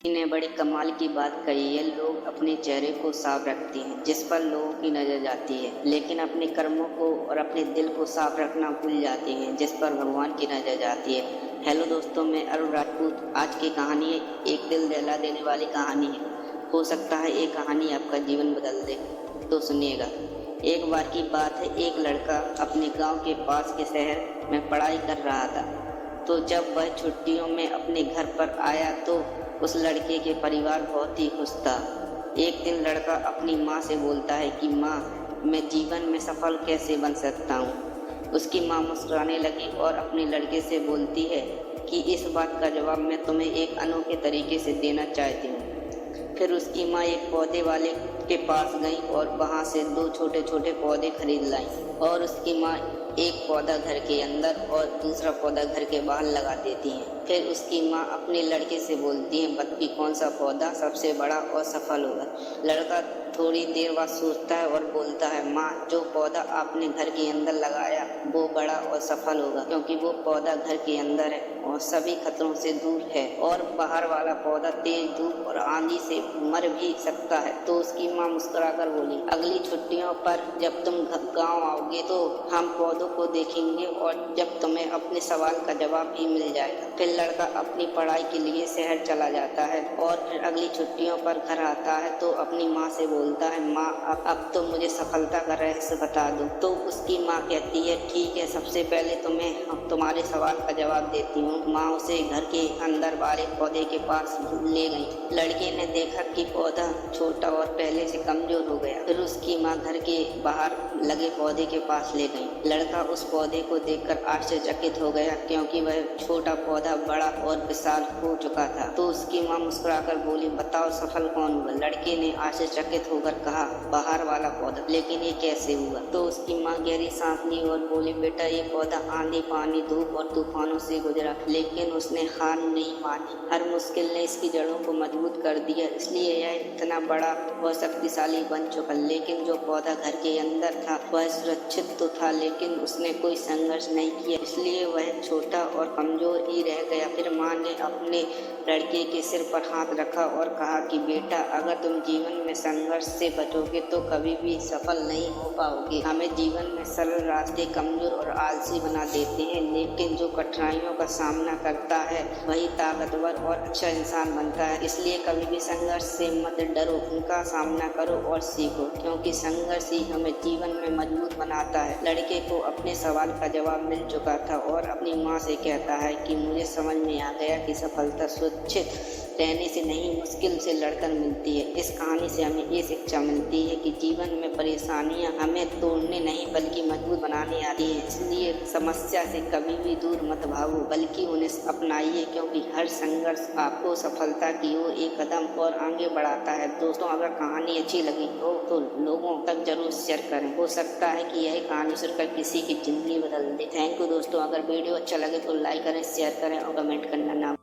ने बड़ी कमाल की बात कही है। लोग अपने चेहरे को साफ रखते हैं जिस पर लोगों की नजर जाती है, लेकिन अपने कर्मों को और अपने दिल को साफ रखना भूल जाते हैं जिस पर भगवान की नजर जाती है। हेलो दोस्तों, मैं अरुण राजपूत। आज की कहानी है एक दिल दहला देने वाली कहानी है। हो सकता है ये कहानी आपका जीवन बदल दे, तो सुनिएगा। एक बार की बात है, एक लड़का अपने गांव के पास के शहर में पढ़ाई कर रहा था। तो जब वह छुट्टियों में अपने घर पर आया तो उस लड़के के परिवार बहुत ही खुश था। एक दिन लड़का अपनी माँ से बोलता है कि माँ, मैं जीवन में सफल कैसे बन सकता हूँ। उसकी माँ मुस्कुराने लगी और अपने लड़के से बोलती है कि इस बात का जवाब मैं तुम्हें एक अनोखे तरीके से देना चाहती हूँ। फिर उसकी माँ एक पौधे वाले के पास गई और वहाँ से 2 छोटे छोटे पौधे खरीद लाई और उसकी माँ एक पौधा घर के अंदर और दूसरा पौधा घर के बाहर लगा देती हैं। फिर उसकी माँ अपने लड़के से बोलती है, बता कि कौन सा पौधा सबसे बड़ा और सफल होगा। लड़का थोड़ी देर बाद सोचता है और बोलता है, माँ, जो पौधा आपने घर के अंदर लगाया वो बड़ा और सफल होगा, क्योंकि वो पौधा घर के अंदर है और सभी खतरों से दूर है, और बाहर वाला पौधा तेज धूप और आंधी से मर भी सकता है। तो उसकी माँ मुस्कुराकर बोली, अगली छुट्टियों पर जब तुम गाँव आओगे तो हम पौधों को देखेंगे और जब तुम्हें अपने सवाल का जवाब भी मिल जाएगा। फिर लड़का अपनी पढ़ाई के लिए शहर चला जाता है और फिर अगली छुट्टियों पर घर आता है तो अपनी माँ से बोलता है, माँ, अब तो मुझे सफलता का रहस्य बता दो। तो उसकी माँ कहती है, ठीक है, सबसे पहले तुम्हें तुम्हारे सवाल का जवाब देती हूँ। माँ उसे घर के अंदर वाले पौधे के पास ले गई। लड़के ने देखा कि पौधा छोटा और पहले से कमजोर हो गया। फिर उसकी माँ घर के बाहर लगे पौधे के पास ले गई। लड़का उस पौधे को देखकर आश्चर्यचकित हो गया, क्योंकि वह छोटा पौधा बड़ा और विशाल हो चुका था। तो उसकी माँ मुस्कुराकर बोली, बताओ सफल कौन हुआ। लड़के ने आश्चर्यचकित होकर कहा, बाहर वाला पौधा। लेकिन ये कैसे हुआ। तो उसकी माँ गहरी सांस ली और बोली, बेटा, ये पौधा आंधी, पानी, धूप और तूफानों से गुजरा, लेकिन उसने हार नहीं मानी। हर मुश्किल ने इसकी जड़ों को मजबूत कर दिया, इसलिए यह इतना बड़ा और शक्तिशाली बन चुका। लेकिन जो पौधा घर के अंदर था वह सुरक्षित तो था, लेकिन उसने कोई संघर्ष नहीं किया, इसलिए वह छोटा और कमजोर ही रह गया। फिर माँ ने अपने लड़के के सिर पर हाथ रखा और कहा कि बेटा, अगर तुम जीवन में संघर्ष से बचोगे तो कभी भी सफल नहीं हो पाओगे। हमें जीवन में सरल रास्ते कमजोर और आलसी बना देते हैं, लेकिन जो कठिनाइयों का सामना करता है वही ताकतवर और अच्छा इंसान बनता है। इसलिए कभी भी संघर्ष से मत डरो, उनका सामना करो और सीखो, क्योंकि संघर्ष ही हमें जीवन में मजबूत बनाता है। लड़के को अपने सवाल का जवाब मिल चुका था और अपनी माँ से कहता है कि मुझे समझ में आ गया कि सफलता सुरक्षित रहने से नहीं, मुश्किल से लड़कर मिलती है। इस कहानी से हमें ये शिक्षा मिलती है कि जीवन में परेशानियां हमें तोड़ने नहीं बल्कि मजबूत बनाने आती हैं। इसलिए समस्या से कभी भी दूर मत भागो, बल्कि उन्हें अपनाइए, क्योंकि हर संघर्ष आपको सफलता की ओर एक कदम और आगे बढ़ाता है। दोस्तों, अगर कहानी अच्छी लगी हो तो लोगों तक जरूर शेयर करें। हो सकता है कि यह कहानी सुनकर किसी की जिंदगी बदल दे। थैंक यू दोस्तों। अगर वीडियो अच्छा लगे तो लाइक करें, शेयर करें और कमेंट करना ना